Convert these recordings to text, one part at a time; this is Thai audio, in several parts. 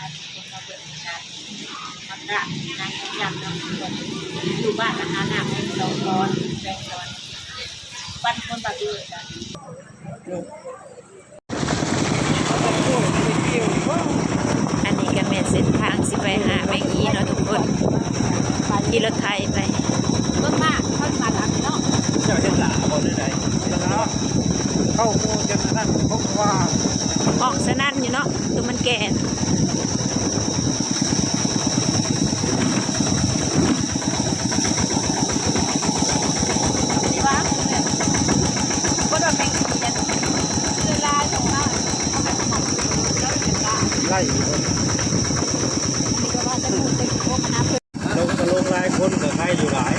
คนมาเบิกการทำได้นางยำน้ำคนอยู่บ้านอาหารหนักเป็นสองตอนแบ่งตอนปั้นคนแบบเยอะกันอันนี้ก็แม่นเส้นทางสิไปหาแม่งี้เนาะทุกคนขี่รถไทยไปเบิ่งมากเขามาทางนี้เนาะเจ้าเห็นหลาบ่ได้ไหนแล้วเข้าโม่จนนั่นพบว่าออกสนั่นอยู่เนาะคือมันแก่ที่ว่าก็โดนแบ่งกินเวลาตรงนั้นเขาแบบหมอกแล้วเวลาไล่นี่ก็ว่าจะพูดเป็นพวกคณะเพื่อนลงหลายคนกับใครอยู่หลาย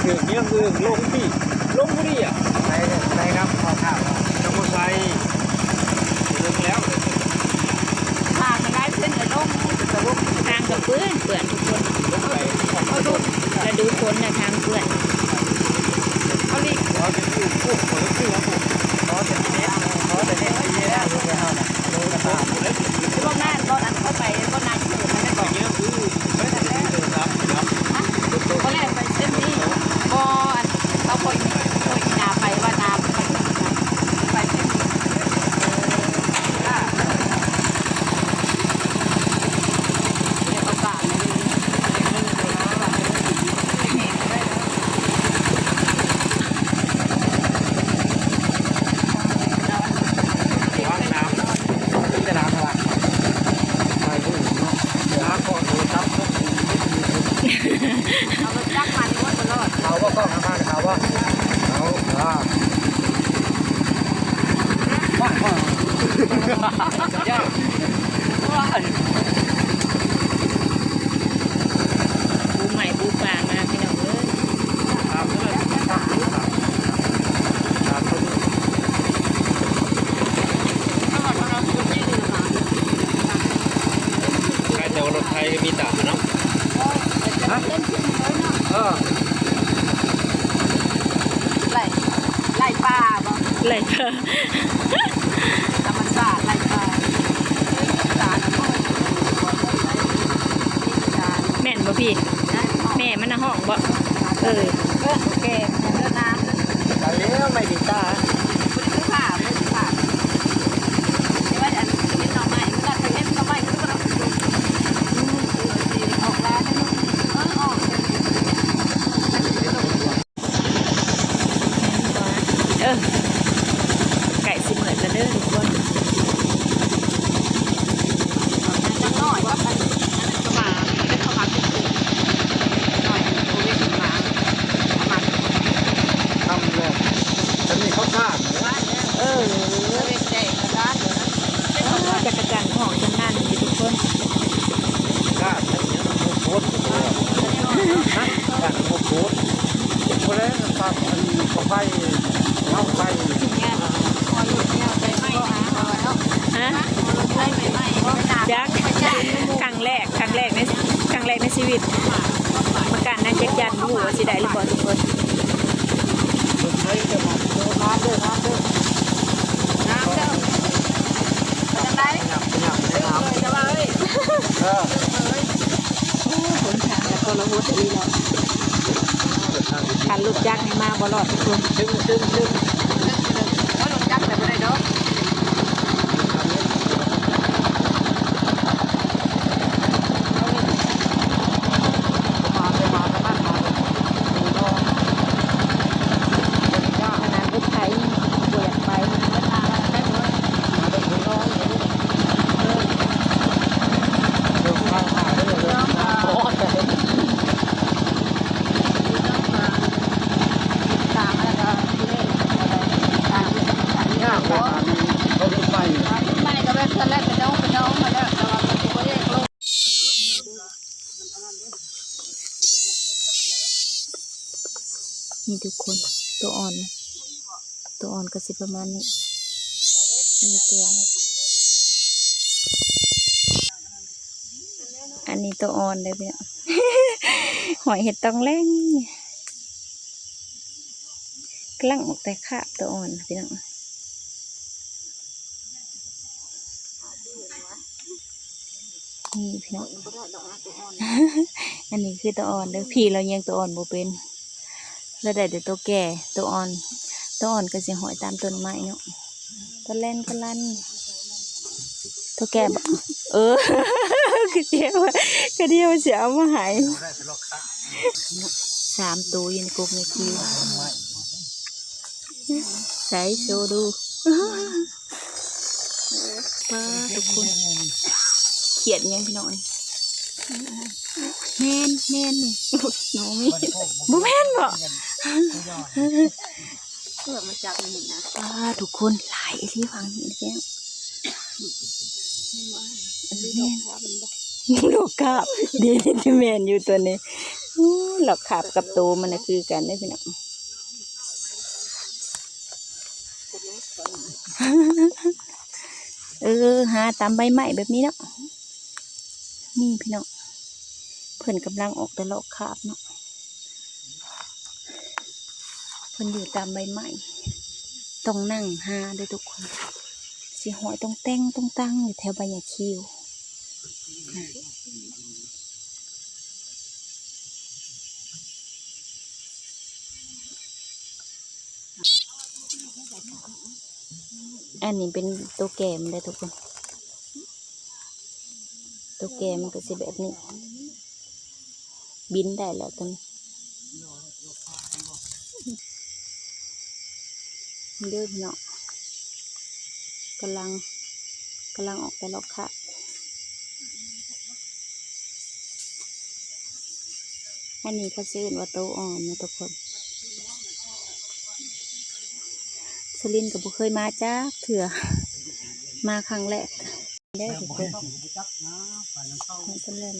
คือเนี้ยคือลงที่ลงบุรีอ่ะใช่ครับข้าวข้าวน้ำมันไฟลงแล้วทางในร้านเส้นกับลงแต่ว่าทางกับเปื้อนทุกคนลงไปเขาดูแล้วดูคนนะทางเปื้อนเขาลีเราจะอยู่พวกคนที่ว่าพวกเขาจะเนี้ยเขาจะเนี้ยเนี้ยลงไปเอาน่ะลงกระตาเลยรอบหน้าตอนนั้นเข้าไปก็นานเกินไม่ได้บอกเนี้ยคือไม่ทันแล้วครับเขาแรกไปเส้นนี้ก็เขาคอยนาไปว่านาไปเส้นนี้เอารถจักรมาที่วัดตลอดเขาว่าก็ทำงานเขาว่าเขาว่าปูใหม่ปูปลามาพี่น้องเอ้ยใครจะรถไทยมีตาเนาะไล่ปลาบ่ไหลค่ะธรรมชาติไล่ปลาแม่นบ่พี่แม่มันน่ะห้องบ่โอเคเดินน้ำ แต่เลี้ยวไม่ดีตาไม่ผ่าไม่ผ่าไม่ว่าจะเห็นหน่อไม้เวลาเห็นหน่อไม้ก็ต้องออกแล้วออกไก่สิเหมือนจะเด้อทุกคนจังน้อยก็มันก็มาเป็นข้าวผัดหน่อยโอ้ยมามา ทำเลยจะมีข้าวข้าวเล็กใหญ่กระด้างเลยนะ จักรจันทร์ห้องจนนั่นอยู่ทุกคน ข้าวเนี่ยโคตรการโคตรเพราะฉะนั้นตอนเขาไปเอาไปยักษ์ครั้งแรกในชีวิตมาการนั่งจักรยันรู้ว่าสิได้หรือเปล่าทุกคนใช้จะมาน้ำด้วยน้ำเด้อจะได้จะว่าเฮ้ยผลทางแล้วก็ระหุดีแล้วการลูกยักษ์ให้มาบ่รอดทุกคนดึงว่าลงจักแต่ไม่ได้เนาะนี่ทุกคนตัวอ่อนก็สิประมาณนี้นี่ตัวอันนี้ตัวอ่อนเลยพี่ หอยเห็ดตองแรงกลั่งออกแต่ขาบตัวอ่อนพี่น้อง นี่พี่น้อง อันนี้คือตัวอ่อนเด้อพี่เรายังตัวอ่อนบ่เป็นเราได้แต่ตัวแก่ตัวอ่อนก็สิหอยตามต้นไม้เนาะตัวแล่นก็ลั่นตัวแก่บ่คือเดียวสิเอามาใหาย3 ตัวอยู่ในกรงในคิวใส่โชว์ดูป้าทุกคนเขียดยังพี่น้องแม่นนี่หนูมีบ่แม่นบ่เพื่อมาจับนี่นะ ป้าทุกคนหลายที่ฟังนี่แก้วแม่นหลอกคาบดีที่แม่นอยู่ตัวนี้หลอกคาบกับโตมันน่ะคือกันได้พี่น้องหาตามใบไม้แบบนี้เนาะนี่พี่น้องเพิ่นกำลังออกแต่หลอกคาบเนาะเพิ่นอยู่ตามใบไม้ต้องนั่งหาด้วยทุกคนสิหอยต้องแต่งต้องตั้งอยู่แถวใบหญ้าคิวอันนี้เป็นตัวแก่มันได้ทุกคนตัวแก่มันก็สิแบบนี้บินได้แล้วตอนนี้เด้อพี่น้องกำลังออกแต่ลอกค่ะอันนี้เขาซื้อว่าโตอ่อนนะทุกคนสุรินทร์ก็บ่เคยมาจ้าเถื่อมาครั้งแรกได้ทุกคนมันจะเล่น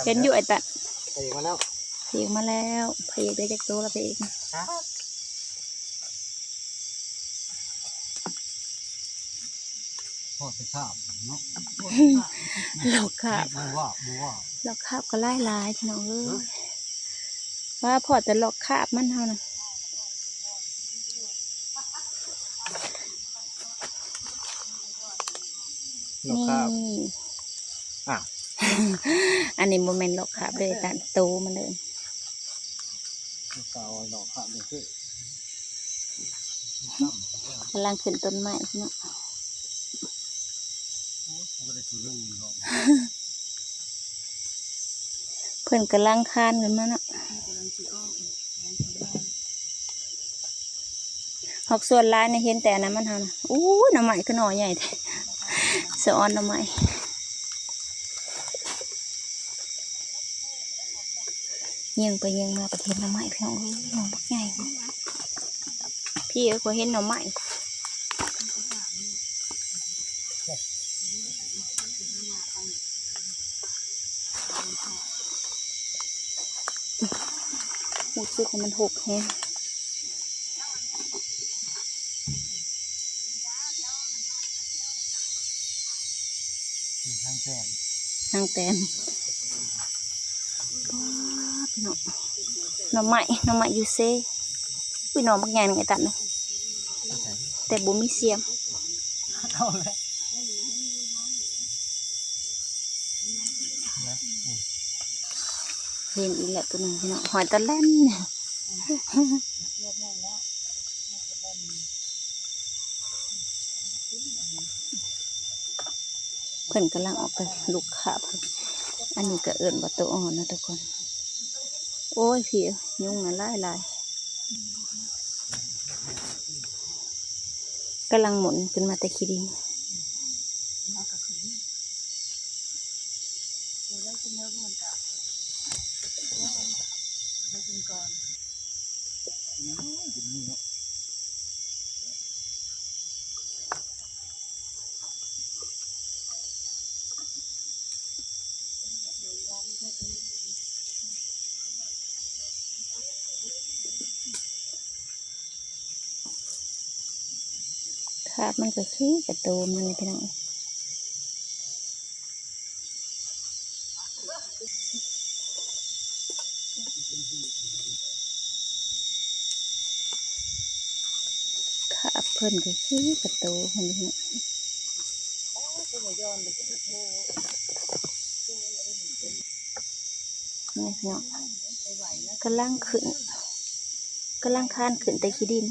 เห็นอยู่ไอ้ตัดไปมาแล้วพเอกมาแล้วพเอกได้จากโตแล้วพเอกพ่อจะข้าวเนาะหลอกคาบบัวหลอกคาบก็ไล่ลายพี่น้องว่าพอจะหลอกคาบมันเท่านั้นนี่อันนี้โมเมนต์หลอกคาบเลยตันโตมันเลยดอกข้าวนี่คือก ำลังขึ้นต้นไม้เนาะเพื่อนกำลังคานกันมาเนาะหอกส่วนลายในเห็นแต่นั้นมันทำนะอู้หน่อไม้ก็หน่อใหญ่แท้สะออนหน่อไม้ยิงไปยิงมาประเทศหน่อไม้พี่น้องหน่อบักใหญ่พี่ก็เห็นหน่อไม้หูซื้อของมันหกแฮงทางแตนพี่น้องหน่อไม้ยูเซ่พี่น้องบักใหญ่ไงตัดเลยแต่บุมีเสียมเห็นอีกแล้วตัวนึงพี่น้องหอยตะเล่นเพิ่นกำลังออกไปลูกขาบอันนี้ก็เอิญว่าตัวอ่อนนะทุกคนโอ้ยพี่ยุงน่ะลายกำลังหมุนขึ้นมาแต่ขี้ดินครับมันก็คือกระโตมันเลยพี่น้องค เพิ่นก็คือประตูเพิ่นนี่นี่เนาะกำลังขึ้นกำลังคานขึ้นแต่ขี้ดิน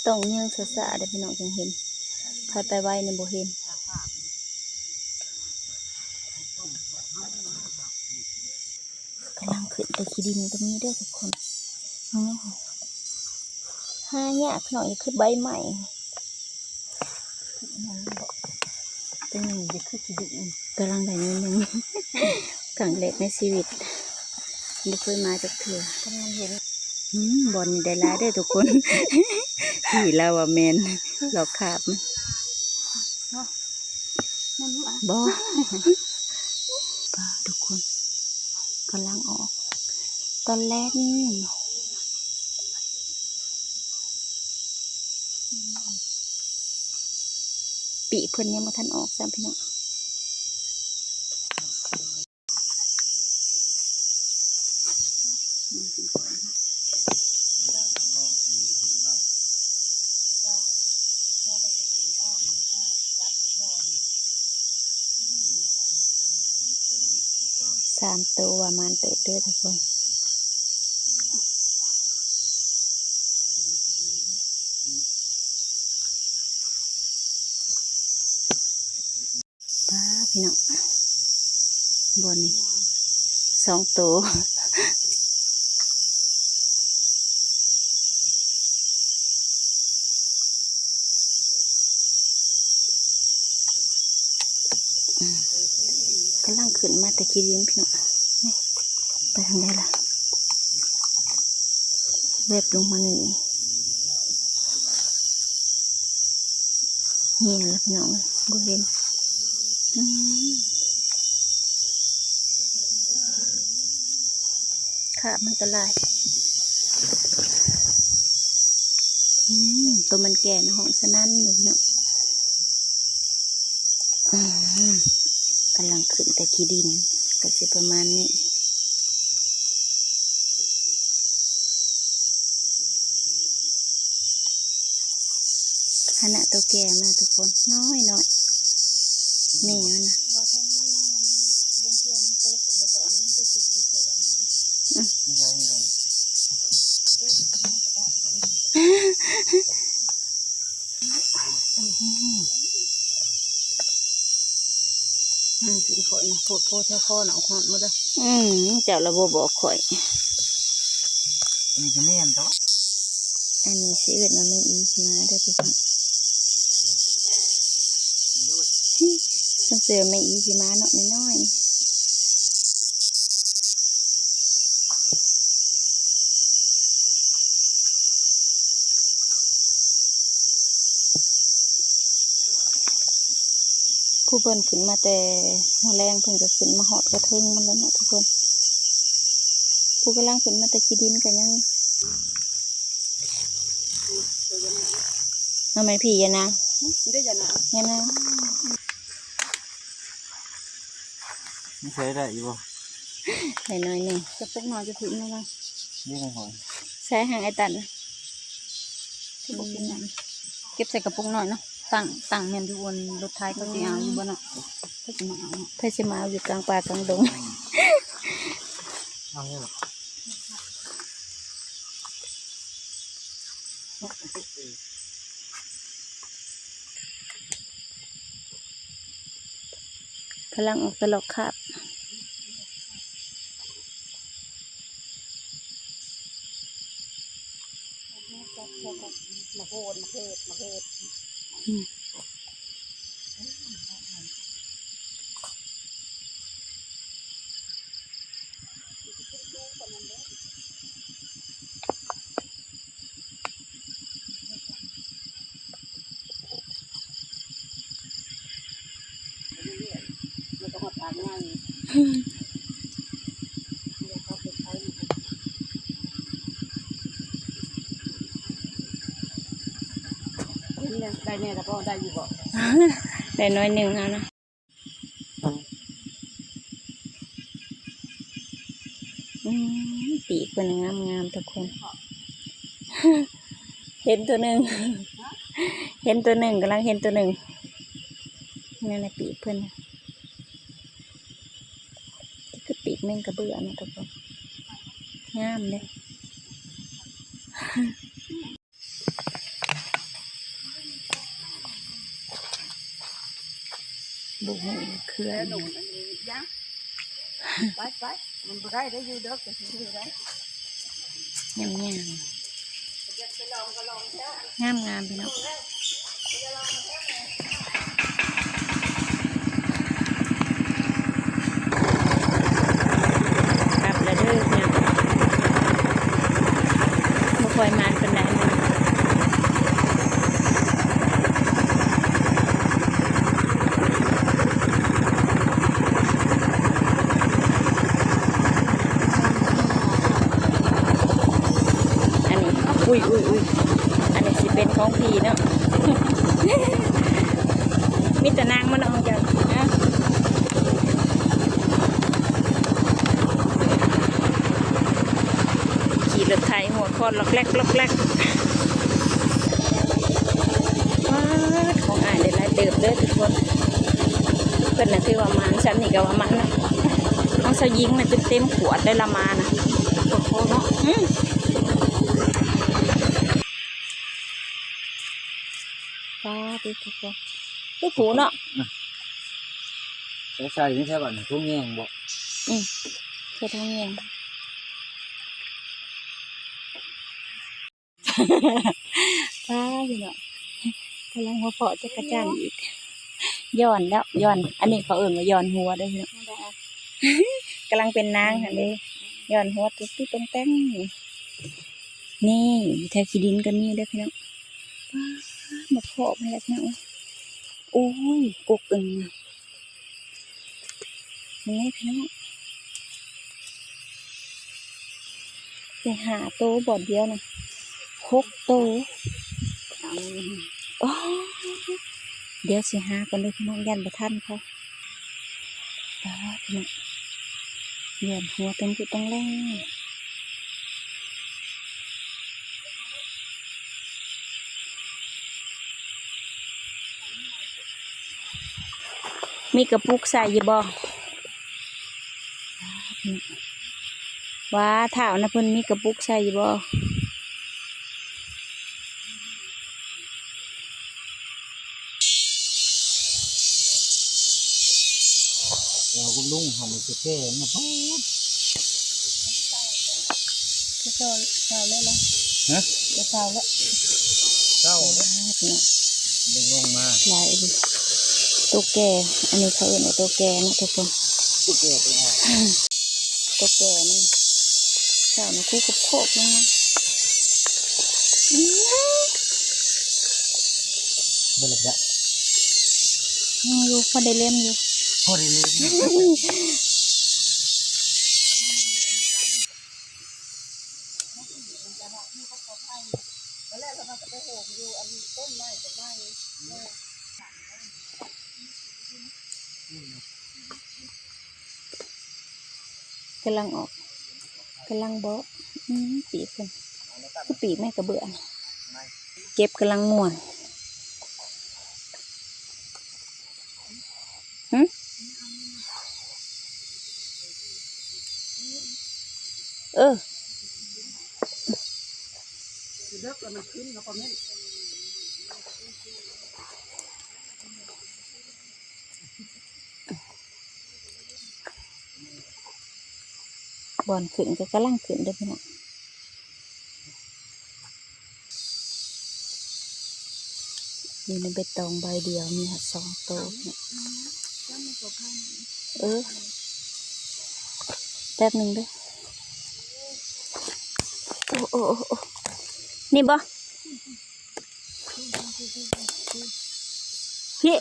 ต้องเยื่องสะๆเดี๋ยวพี่น้องจึงเห็นพายไปไวในบ่เห็นกำลังขึ้นแต่ขี้ดินตรงนี้เด้อทุกคนห้ายากหน่อยคือใบใหม่เป็นหนึ่งจะคือขี้ดินกำลังได้นิดนึงครั้งแรกในชีวิตไม่เคยมาจากเถื่อกำลังเห็นบอลนี่ได้ร้ายได้อทุกคน พี่เราว่าแมนเราขาบมันบอป้าทุกคนกำลังออกตอนแรกนี่ปีเพิ่นยังมาทันออกซ้ำพี่น้อง3 ตัวว่ามันเติบเด้อทุกคนป้าพี่น้องบนนี่2 ตัวกำลังขึ้นมาแต่ขี้ดินพี่น้องนี่ไปทางไหนล่ะแวบลงมานี่เหี่ยแล้วพี่น้องบ่เห็นขามันก็ลายตัวมันแก่นะห้องสนั่นอยู่เนาะกำลังขึ้นแต่ขี้ดินก็จะประมาณนี้ขณะตัวแก่มาทุกคนน้อยแม่มันนะกินข่อยนะโพดเท่าคอหนาวคอนหมดเลยเจ้าระบบบอกข่อยอันนี้ก็แม่นแต่ว่า อันนี้สิเอิ้นว่าไม่อีมาได้อพี่น้องต้องเจอไม่อีสิมาเนาะน้อยผู้เพิ่นขึ้นมาแต่หัวแรงเพิ่นก็ขึ้นมาหอดกระเทิงมันแล้วเนาะทุกคนผู้กำลังขึ้นมาแต่ขี้ดินกันยังทำไมพี่ยะนางได้ยะนางยะนางไม่ใช่ได้อยู่บ่ใส่หน่อยหนึ่งจะปุ๊กน้อยจะถึงแล้วนะนี่กันหอย ใส่หางไอตันเก็บใส่กระปุกหน่อยเนาะตั้งเมียนอยู่บนรถไทยก็จะเอาอยู่บนเนาะถ้าจะมาเอาอยู่กลางป่ากลางดงเอาเนี่ยหรอกกำลังออกตลอดครับมาโหดมาเกิดมาเกิดมันก็หดตามง่ายได้แน่แต่ก็ได้อยู่บ่ ได้น้อยหนึ่งเอานะ ปีกเป็นงามๆทุกคน เห็นตัวหนึ่ง เห็นตัวหนึ่งกำลังเห็นตัวหนึ่งนั่นแหละปีกเพื่อนน่ะนี่คือปีกแมงกระเบื้อนะทุกคนงามเลย บุกเคลื่อน ไปมันบ่ได้ได้อยู่เด้อก็สิอยู่ได้ งามงามพี่น้องกลับแล้วเด้อพี่น้องบ่ค่อยมานปานใดนะอุ้ยอันนี้สิเป็นของพี่เนาะ มีแต่นางมันออกจากนะขี่รถไถหัวคอนล็อกแรกว้าของอ่านได้หลายเติบเด้อทุกคนเป็นน่ะคือว่ามันฉันนี่ก็ว่ามันนะน้องสาวยิงน่ะจนเต็มขวดได้ละมานะโอ้โหเนาะป้าดูทุกคนลูกผูเนาะ ใส่ไม่ใช่แบบทุ่งแยงบ่ ใช่ทั้งเงี้ยป้าอยู่เนาะกำลังหัวเพาะจะกระจันอีกย้อนแล้วย้อนอันนี้เขาเอิ่นว่าย้อนหัวได้เนาะกำลังเป็นนางอันนี้ย้อนหัวตุ๊บๆแป้งๆนี่แถวขี้ดินก็มีได้พี่น้องป้ามาเพาะมาแล้วพี่น้องโอ้ยกกอึ่งนี่พี่น้องไปหาโตบ่อเดียวนะ6 โตโอ้เดี๋ยวสิหากันเลยพี่น้องยันประทันเขาป้าพี่น้องเยียนหัวเต็มจุดตรงแรงมีกระปุกใส่ยี่บ่ว่าเท้านะเพิ่นมีกระปุกใส่ยี่บ่เราก็ลุงทำจะแก่นะพ่อจะเช้าแล้วล่ะฮะจะเช้าแล้วเจ้าดึงลงมาหลายดิตัวแก่อันนี้เขาเรียกว่าตัวแก่นะทุกคน ตุ๊กแกตัวอ่อน ตัวแก่นี่เช้านะคู่กับโคกลงมาเบิดละอยู่พอได้เล่มอยู่พอได้เลยกำลังออกกำลังเบาะปีกคนคือปีกแม่กระเบื้องเก็บกำลังม่วนบอนขึ้นก็กำลังขึ้นเด้อพี่น้องอยู่ในเบ็ดตองใบเดียวมีหัด2 โตแป๊บหนึ่งเด้อโอ้นี่บ่พี่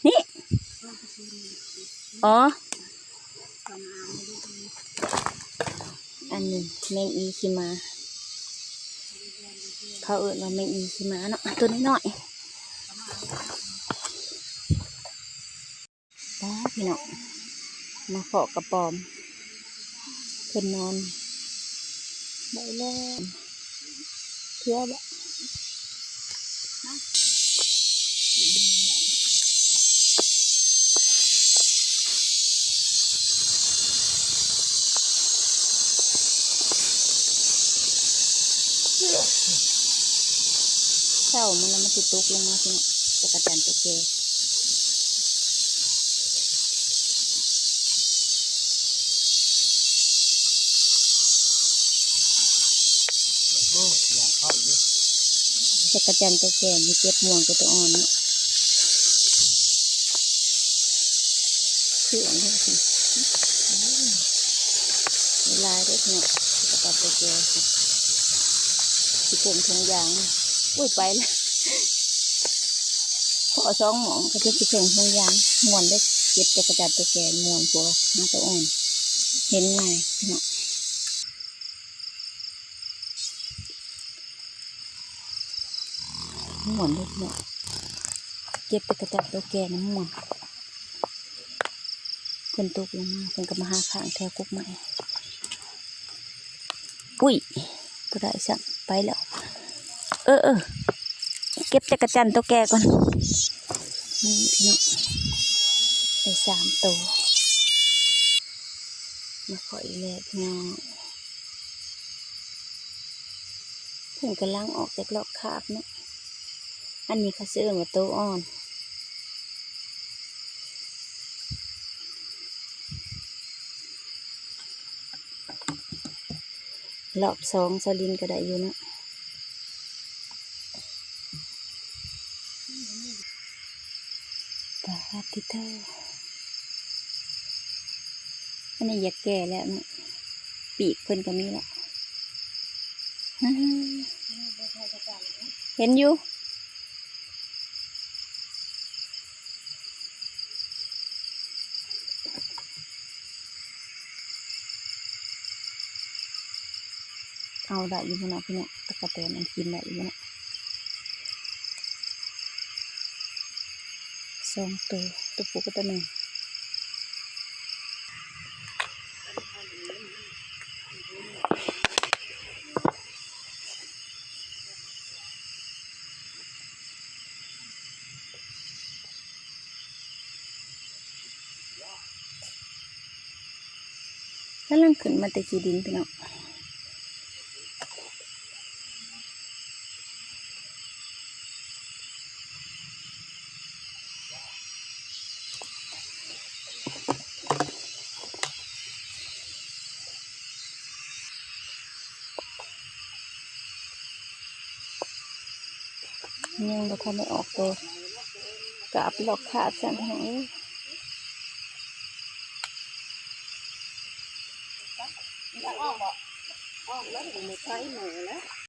นี่อ๋ออันนี้แมงอีขี้มาเขาเอิ้นว่าแมงอีขี้มาเนาะตัวน้อยๆป้าพี่น้องมาเพาะกระป๋อม เป็นนอนได้แล้วเที่ยวบ่เช้ามันแล้วมันติดตกลงมาที่จักรจันทร์ตัวแก่จักรจันทร์ตัวแก่มีเก็บม่วงกับตัวอ่อนเนาะเพื่อนเนี่ยสิเวลาได้เนี่ยจักรจันทร์ตัวแก่สิเก่งทุกอย่างอุ้ยไปแล้วพอ2 หมองก็จะสิเก่งทุกอย่างม่วนได้เก็บจักรจันทร์ตัวแก่ม่วนกว่าน้องตัวอ่อนเห็นง่ายเนาะม่วนได้เนาะเก็บจักรจันทร์ตัวแก่น้ำม่วนคนตกลงมาคนก็มาหาข้างแถวกุกใหม่ปุ้ยก็ได้สั่งไปแล้วเก็บจักรจันทร์ตัวแก่ก่อนนี่พี่น้องได้3 ตัวมาขออีกแล้วพี่น้องเพิ่งกำลังออกจากลอกคาบเนาะอันนี้เขาซื้อมาตัวอ่อนรอบ2สลินก็ได้อยู่เนาะปาติเตอร์อันนี้อยากแก่แล้วเนาะปีกเพิ่นก็มีแล้วเห็นอยู่เอาได้อยู่พี่น้องพี่เนี่ยตะกะแตนมันกินได้อยู่เนาะ2 ตัวตัวผู้กับตัวหนึ่งแล้วลังขึ้นมาแต่ขี้ดินพี่น้องยังบ่ทันได้ออกตัวกลับหลอกขาดสั่นทั้งนี้ออกแล้วถึงไม่ใช่หนูแล้ว